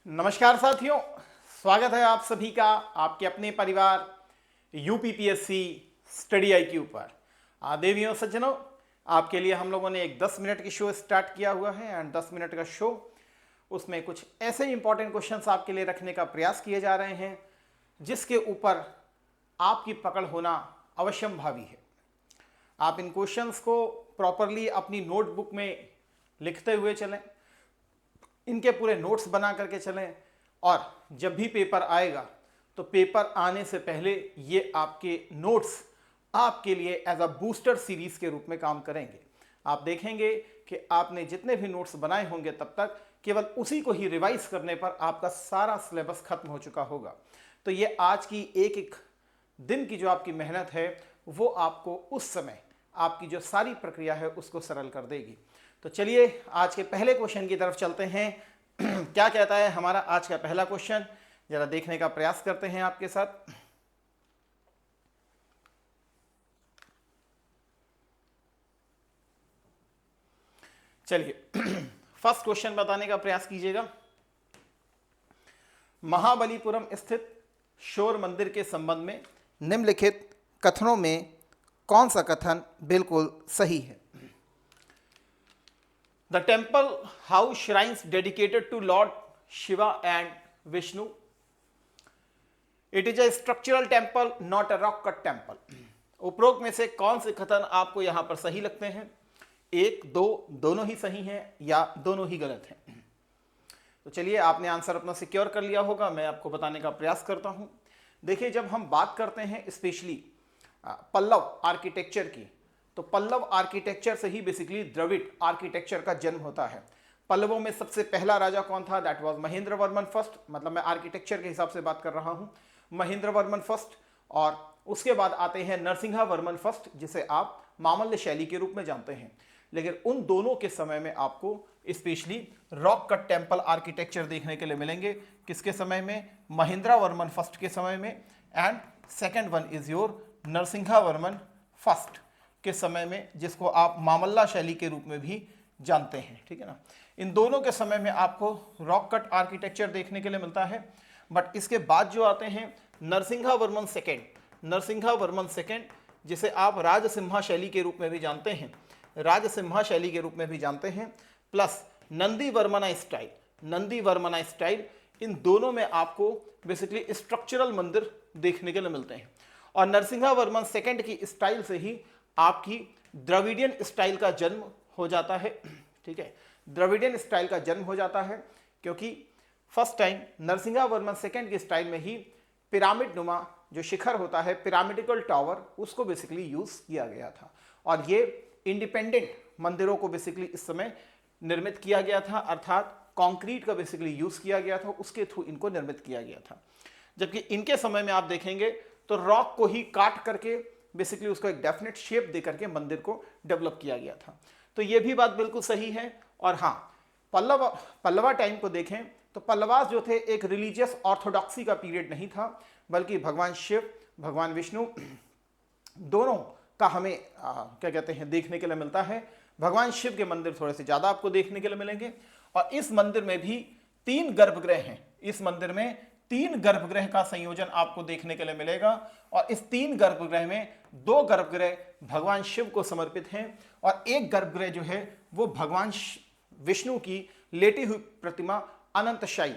नमस्कार साथियों, स्वागत है आप सभी का आपके अपने परिवार यूपीपीएससी स्टडी IQ पर। देवियों सज्जनों, आपके लिए हम लोगों ने एक 10 मिनट की शो स्टार्ट किया हुआ है एंड 10 मिनट का शो, उसमें कुछ ऐसे इंपॉर्टेंट क्वेश्चंस आपके लिए रखने का प्रयास किए जा रहे हैं जिसके ऊपर आपकी पकड़ होना अवश्यंभावी है। आप इन क्वेश्चंस को प्रॉपरली अपनी नोटबुक में लिखते हुए चलें, इनके पूरे नोट्स बना करके चलें और जब भी पेपर आएगा तो पेपर आने से पहले ये आपके नोट्स आपके लिए एज अ बूस्टर सीरीज के रूप में काम करेंगे। आप देखेंगे कि आपने जितने भी नोट्स बनाए होंगे तब तक केवल उसी को ही रिवाइज करने पर आपका सारा सिलेबस खत्म हो चुका होगा। तो ये आज की एक एक दिन की जो आपकी मेहनत है वो आपको उस समय आपकी जो सारी प्रक्रिया है उसको सरल कर देगी। तो चलिए आज के पहले क्वेश्चन की तरफ चलते हैं। क्या कहता है हमारा आज का पहला क्वेश्चन, जरा देखने का प्रयास करते हैं आपके साथ। चलिए फर्स्ट क्वेश्चन बताने का प्रयास कीजिएगा। महाबलीपुरम स्थित शोर मंदिर के संबंध में निम्नलिखित कथनों में कौन सा कथन बिल्कुल सही है? The temple house shrines dedicated to Lord Shiva and Vishnu. It is a structural temple, not a rock cut temple. उपरोक्त में से कौन से कथन आपको यहां पर सही लगते हैं? एक, दो, दोनों ही सही हैं या दोनों ही गलत हैं? तो चलिए, आपने आंसर अपना सिक्योर कर लिया होगा, मैं आपको बताने का प्रयास करता हूं। देखिए, जब हम बात करते हैं स्पेशली पल्लव आर्किटेक्चर की, तो पल्लव आर्किटेक्चर से ही बेसिकली द्रविड़ आर्किटेक्चर का जन्म होता है। पल्लवों में सबसे पहला राजा कौन था? That was Mahendra Varman first. मतलब मैं आर्किटेक्चर के हिसाब से बात कर रहा हूं, महेंद्र वर्मन फर्स्ट। और उसके बाद आते हैं नरसिंहा वर्मन फर्स्ट, जिसे आप मामल्य शैली के रूप में जानते हैं। लेकिन उन दोनों के समय में आपको specially rock cut temple architecture देखने के लिए मिलेंगे। किसके समय में? महेंद्र वर्मन फर्स्ट के समय में। And second one is your Narasimha Varman first के समय में, जिसको आप मामल्ला शैली के रूप में भी जानते हैं। ठीक है ना? इन दोनों के समय में आपको रॉक कट आर्किटेक्चर देखने के लिए मिलता है। बट इसके बाद जो आते हैं नरसिंहा वर्मन सेकेंड, नरसिंहा वर्मन सेकेंड, जिसे आप राजसिम्हा शैली के रूप में भी जानते हैं, राजसिम्हा शैली के रूप में भी जानते हैं, प्लस नंदी वर्मना स्टाइल, नंदी वर्मना स्टाइल, इन दोनों में आपको बेसिकली स्ट्रक्चरल मंदिर देखने के लिए मिलते हैं। और नरसिंहा वर्मन सेकेंड की स्टाइल से ही आपकी द्रविडियन स्टाइल का जन्म हो जाता है। ठीक है, द्रविडियन स्टाइल का जन्म हो जाता है क्योंकि first time Narasimha Varman second की स्टाइल में ही पिरामिड नुमा जो शिखर होता है, पिरामिडिकल टावर, उसको बेसिकली यूज किया गया था। और ये इंडिपेंडेंट मंदिरों को बेसिकली इस समय निर्मित किया गया था, अर्थात कॉन्क्रीट का बेसिकली यूज किया गया था, उसके थ्रू इनको निर्मित किया गया था। जबकि इनके समय में आप देखेंगे तो रॉक को ही काट करके बेसिकली उसको एक डेफिनेट शेप दे करके मंदिर को डेवलप किया गया था। तो ये भी बात बिल्कुल सही है। और हाँ, पल्लवा टाइम को देखें तो पल्लवास जो थे एक रिलीजियस ऑर्थोडॉक्सी का पीरियड नहीं था, बल्कि भगवान शिव, भगवान विष्णु दोनों का हमें क्या कहते हैं देखने के लिए मिलता है। भगवान शिव के मंदिर थोड़े से ज्यादा आपको देखने के लिए मिलेंगे। और इस मंदिर में भी 3 गर्भगृह हैं। इस मंदिर में 3 गर्भगृह का संयोजन आपको देखने के लिए मिलेगा। और इस 3 गर्भगृह में 2 गर्भगृह भगवान शिव को समर्पित हैं और एक गर्भगृह जो है वो भगवान विष्णु की लेटी हुई प्रतिमा अनंतशायी,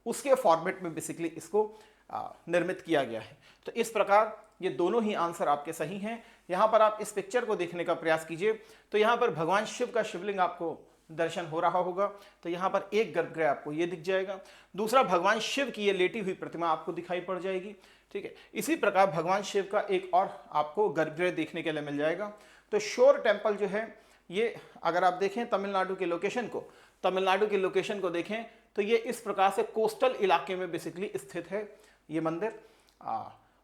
उसके फॉर्मेट में बेसिकली इसको निर्मित किया गया है। तो इस प्रकार ये दोनों ही आंसर आपके सही हैं। यहां पर आप इस पिक्चर को देखने का प्रयास कीजिए तो यहां पर भगवान शिव का शिवलिंग आपको दर्शन हो रहा होगा। तो यहां पर एक गर्भगृह आपको ये दिख जाएगा, दूसरा भगवान शिव की ये लेटी हुई प्रतिमा आपको दिखाई पड़ जाएगी। ठीक है, इसी प्रकार भगवान शिव का एक और आपको गर्भगृह देखने के लिए मिल जाएगा। तो शोर टेम्पल जो है ये, अगर आप देखें तमिलनाडु के लोकेशन को, तमिलनाडु के लोकेशन को देखें तो ये इस प्रकार से कोस्टल इलाके में बेसिकली स्थित है ये मंदिर।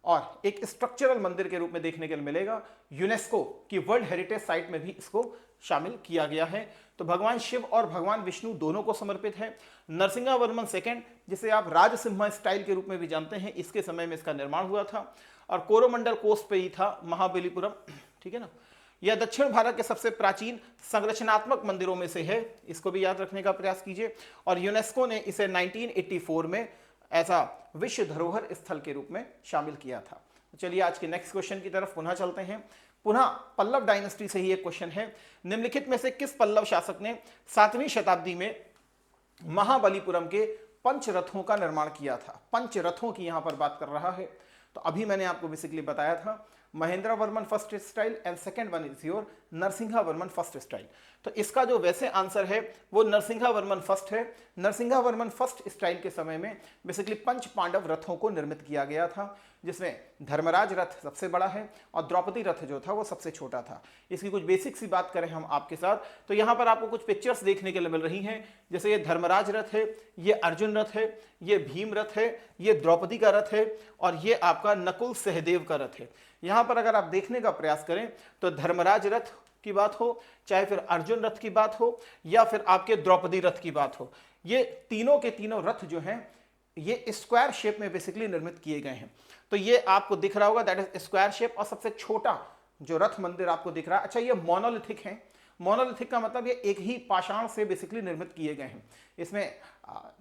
और एक स्ट्रक्चरल मंदिर के रूप में देखने के लिए मिलेगा। यूनेस्को की वर्ल्ड हेरिटेज साइट में भी इसको शामिल किया गया है। तो भगवान शिव और भगवान विष्णु दोनों को समर्पित है। नरसिंहा वर्मन सेकेंड, जिसे आप राजसिम्हा स्टाइल के रूप में भी जानते हैं, इसके समय में इसका निर्माण हुआ था और कोरोमंडल कोस्ट पे ही था महाबलीपुरम। ठीक है ना? यह दक्षिण भारत के सबसे प्राचीन संरचनात्मक मंदिरों में से है, इसको भी याद रखने का प्रयास कीजिए। और यूनेस्को ने इसे 1984 में ऐसा विश्व धरोहर स्थल के रूप में शामिल किया था। चलिए आज के नेक्स्ट क्वेश्चन की तरफ पुनः चलते हैं। पुनः पल्लव डायनेस्टी से ही एक क्वेश्चन है। निम्नलिखित में से किस पल्लव शासक ने 7वीं शताब्दी में महाबलीपुरम के पंचरथों का निर्माण किया था? पंचरथों की यहां पर बात कर रहा है। तो अभी मैंने आपको बेसिकली बताया था Mahendra Varman first style and second one is your Narasimha Varman first style. तो इसका जो वैसे आंसर है वो नरसिंहा वर्मन फर्स्ट है। नरसिंहा वर्मन फर्स्ट स्टाइल के समय में बेसिकली पंच पांडव रथों को निर्मित किया गया था, जिसमें धर्मराज रथ सबसे बड़ा है और द्रौपदी रथ जो था वो सबसे छोटा था। इसकी कुछ बेसिक सी बात करें हम आपके साथ, तो यहाँ पर आपको कुछ पिक्चर्स देखने के लिए मिल रही हैं। जैसे ये धर्मराज रथ है, ये अर्जुन रथ है, ये भीम रथ है, ये द्रौपदी का रथ है और ये आपका नकुल सहदेव का रथ है। यहाँ पर अगर आप देखने का प्रयास करें तो धर्मराज रथ की बात हो, चाहे फिर अर्जुन रथ की बात हो या फिर आपके द्रौपदी रथ की बात हो, ये तीनों के तीनों रथ जो हैं ये स्क्वायर शेप में बेसिकली निर्मित किए गए हैं। तो ये आपको दिख रहा होगा दैट इज स्क्वायर शेप। और सबसे छोटा जो रथ मंदिर आपको दिख रहा है, अच्छा ये मोनोलिथिक है। मोनोलिथिक का मतलब ये एक ही पाषाण से बेसिकली निर्मित किए गए हैं। इसमें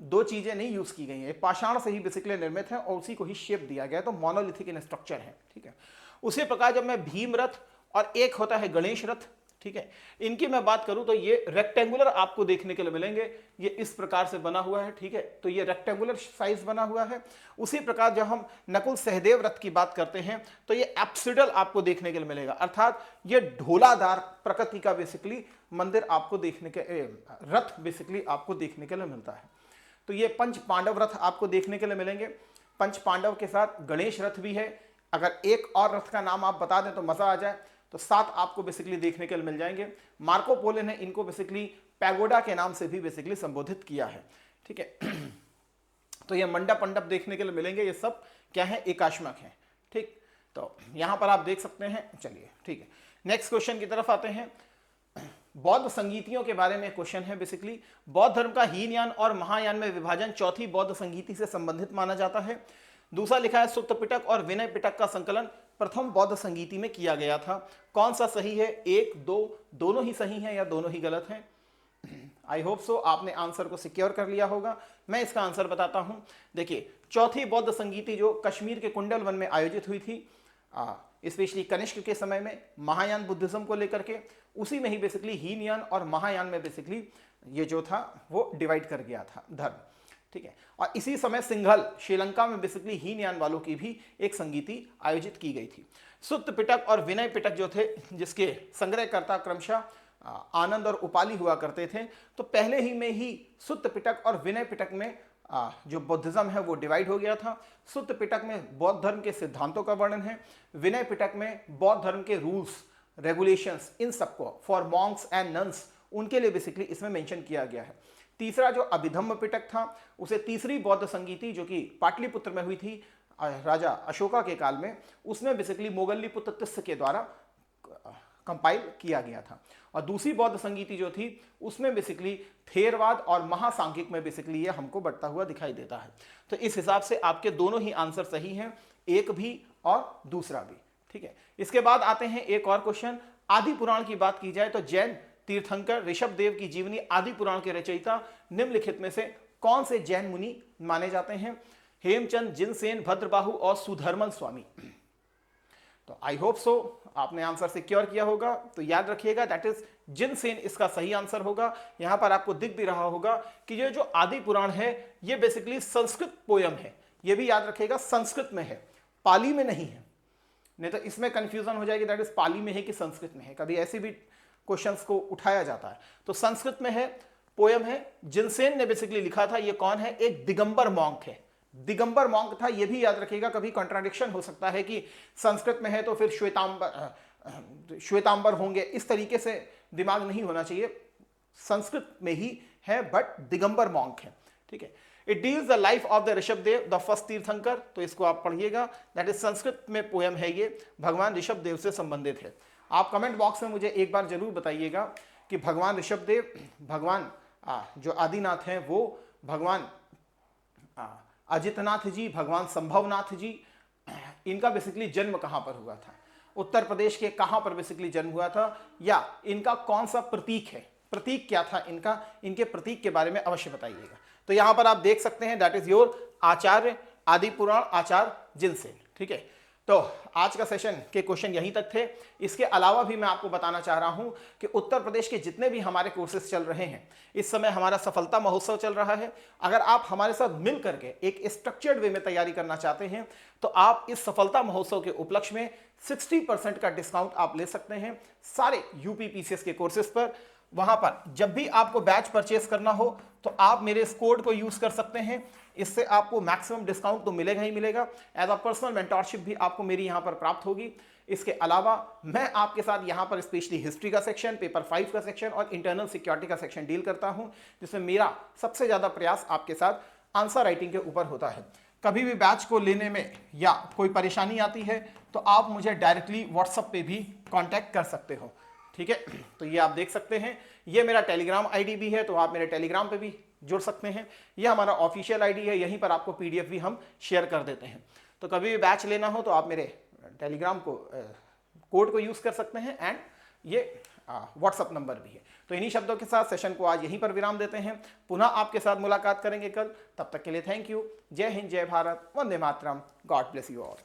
दो चीजें नहीं यूज की गई हैं, पाषाण से ही बेसिकली निर्मित है और उसी को ही शेप दिया गया, तो मोनोलिथिक इन स्ट्रक्चर है। ठीक है, उसी प्रकार जब मैं भीम रथ और एक होता है गणेश रथ, ठीक है, इनकी मैं बात करूं तो ये रेक्टेंगुलर आपको देखने के लिए मिलेंगे। ये इस प्रकार से बना हुआ है, ठीक है, तो ये रेक्टेंगुलर साइज बना हुआ है। उसी प्रकार जब हम नकुल सहदेव रथ की बात करते हैं तो ये एप्सिडल आपको देखने के लिए मिलेगा, अर्थात ये ढोलादार प्रकृति का बेसिकली मंदिर आपको देखने के रथ बेसिकली आपको देखने के लिए मिलता है। तो ये पंच पांडव रथ आपको देखने के लिए मिलेंगे। पंच पांडव के साथ गणेश रथ भी है। अगर एक और रथ का नाम आप बता दें तो मजा आ जाए, तो 7 आपको बेसिकली देखने के लिए मिल जाएंगे। मार्को पोलो ने इनको बेसिकली पैगोडा के नाम से भी बेसिकली संबोधित किया है। ठीक है, तो ये मंडप मंडप देखने के लिए मिलेंगे। ये सब क्या है, एकाश्मक है। ठीक, तो यहां पर आप देख सकते हैं। चलिए ठीक है, नेक्स्ट क्वेश्चन की तरफ आते हैं। बौद्ध संगीतियों के बारे में क्वेश्चन है। बेसिकली बौद्ध धर्म का हीनयान और महायान में विभाजन चौथी बौद्ध संगीति से संबंधित माना जाता है। दूसरा लिखा है सुत्त पिटक और विनय पिटक का संकलन प्रथम बौद्ध संगीति में किया गया था। कौन सा सही है? 1, 2 दोनों ही सही हैं या दोनों ही गलत हैं? आई होप सो आपने आंसर को सिक्योर कर लिया होगा। मैं इसका आंसर बताता हूं। देखिए, चौथी बौद्ध संगीति जो कश्मीर के कुंडल वन में आयोजित हुई थी, स्पेशली कनिष्क के समय में महायान बुद्धिज्म को लेकर के, उसी में ही बेसिकली हीनयान और महायान में बेसिकली ये जो था वो डिवाइड कर गया था धर्म। ठीक है, और इसी समय सिंघल श्रीलंका में बेसिकली हीनयान वालों की भी एक संगीति आयोजित की गई थी। सुत्त पिटक और विनय पिटक जो थे, जिसके संग्रहकर्ता क्रमशः आनंद और उपाली हुआ करते थे, तो पहले ही में ही सुत्त पिटक और विनय पिटक में जो बौद्धिज्म है वो डिवाइड हो गया था। सुत्त पिटक में बौद्ध धर्म के सिद्धांतों का वर्णन है, विनय पिटक में बौद्ध धर्म के रूल्स रेगुलेशंस इन सबको फॉर मॉन्क्स एंड नन्स उनके लिए बेसिकली इसमें मेंशन किया गया है। तीसरा जो अभिधम्म पिटक था, उसे तीसरी बौद्ध संगीति जो कि पाटलिपुत्र में हुई थी राजा अशोका के काल में, उसमें बेसिकली मोगल्लीपुत्र तिस्स के द्वारा कंपाइल किया गया था। और दूसरी बौद्ध संगीति जो थी उसमें बेसिकली थेरवाद और महासांख्यिक में बेसिकली ये हमको बढ़ता हुआ दिखाई देता है। तो इस हिसाब से आपके दोनों ही आंसर सही हैं, एक भी और दूसरा भी। ठीक है, इसके बाद आते हैं एक और क्वेश्चन। आदि पुराण की बात की जाए तो जैन तीर्थंकर ऋषभदेव की जीवनी आदि पुराण के रचयिता निम्नलिखित में से कौन से जैन मुनि माने जाते हैं? हेमचंद, जिनसेन, भद्रबाहु और सुधर्मन स्वामी। तो आई होप सो आपने आंसर सिक्योर किया होगा। तो याद रखिएगा दैट इज जिनसेन इसका सही आंसर होगा। यहां पर आपको दिख भी रहा होगा कि ये जो आदि पुराण है ये बेसिकली संस्कृत पोयम है। ये भी याद रखिएगा संस्कृत में है, पाली में नहीं है, नहीं तो इसमें कंफ्यूजन हो जाएगी दैट इज पाली में है कि संस्कृत में है। कभी ऐसी भी क्वेश्चंस को उठाया जाता है। तो संस्कृत में है, पोयम है। जिनसेन ने बेसिकली लिखा था। ये कौन है? एक दिगंबर मॉन्क है। दिगंबर मॉन्क था, ये भी याद रखिएगा। कभी कॉन्ट्राडिक्शन हो सकता है कि संस्कृत में है तो फिर श्वेतांबर होंगे, इस तरीके से दिमाग नहीं होना चाहिए। संस्कृत में ही है बट दिगंबर मॉन्क है। ठीक है, it deals the life of the Rishabhdev the first तीर्थंकर। तो इसको आप पढ़िएगा, दैट इज संस्कृत में पोयम है, ये भगवान ऋषभदेव से संबंधित है। आप कमेंट बॉक्स में मुझे एक बार जरूर बताइएगा कि भगवान ऋषभदेव, भगवान जो आदिनाथ हैं वो भगवान अजितनाथ जी, भगवान संभवनाथ जी, इनका बेसिकली जन्म कहां पर हुआ था? उत्तर प्रदेश के कहां पर बेसिकली जन्म हुआ था, या इनका कौन सा प्रतीक है, प्रतीक क्या था इनका, इनके प्रतीक के बारे में अवश्य बताइएगा। तो यहां पर आप देख सकते हैं दैट इज योर आचार्य आदि पुराण आचार्य जिनसेन। ठीक है, तो आज का सेशन के क्वेश्चन यहीं तक थे। इसके अलावा भी मैं आपको बताना चाह रहा हूं कि उत्तर प्रदेश के जितने भी हमारे कोर्सेज चल रहे हैं, इस समय हमारा सफलता महोत्सव चल रहा है। अगर आप हमारे साथ मिल करके एक स्ट्रक्चर्ड वे में तैयारी करना चाहते हैं तो आप इस सफलता महोत्सव के उपलक्ष्य में 60% का डिस्काउंट आप ले सकते हैं सारे यूपी पीसीएस के कोर्सेज पर। वहां पर जब भी आपको बैच परचेस करना हो तो आप मेरे इस कोड को यूज कर सकते हैं, इससे आपको मैक्सिमम डिस्काउंट तो मिलेगा ही मिलेगा। एज अ पर्सनल मेंटोरशिप भी आपको मेरी यहां पर प्राप्त होगी। इसके अलावा मैं आपके साथ यहां पर स्पेशली हिस्ट्री का सेक्शन, पेपर 5 का सेक्शन और इंटरनल सिक्योरिटी का सेक्शन डील करता हूं, जिसमें मेरा सबसे ज्यादा प्रयास आपके साथ आंसर राइटिंग के ऊपर होता है। कभी भी बैच को लेने में या कोई परेशानी आती है तो आप मुझे डायरेक्टली व्हाट्सएप पे भी कांटेक्ट कर सकते हो। ठीक है, तो ये आप देख सकते हैं, ये मेरा टेलीग्राम आईडी भी है, तो आप मेरे टेलीग्राम पे भी जुड़ सकते हैं। ये हमारा ऑफिशियल आईडी है, यहीं पर आपको पीडीएफ भी हम शेयर कर देते हैं। तो कभी भी बैच लेना हो तो आप मेरे टेलीग्राम को कोड को यूज कर सकते हैं, एंड ये व्हाट्सअप नंबर भी है। तो इन्हीं शब्दों के साथ सेशन को आज यहीं पर विराम देते हैं। पुनः आपके साथ मुलाकात करेंगे कल। तब तक के लिए थैंक यू। जय हिंद, जय Bharat, Vande Mataram, God bless you all.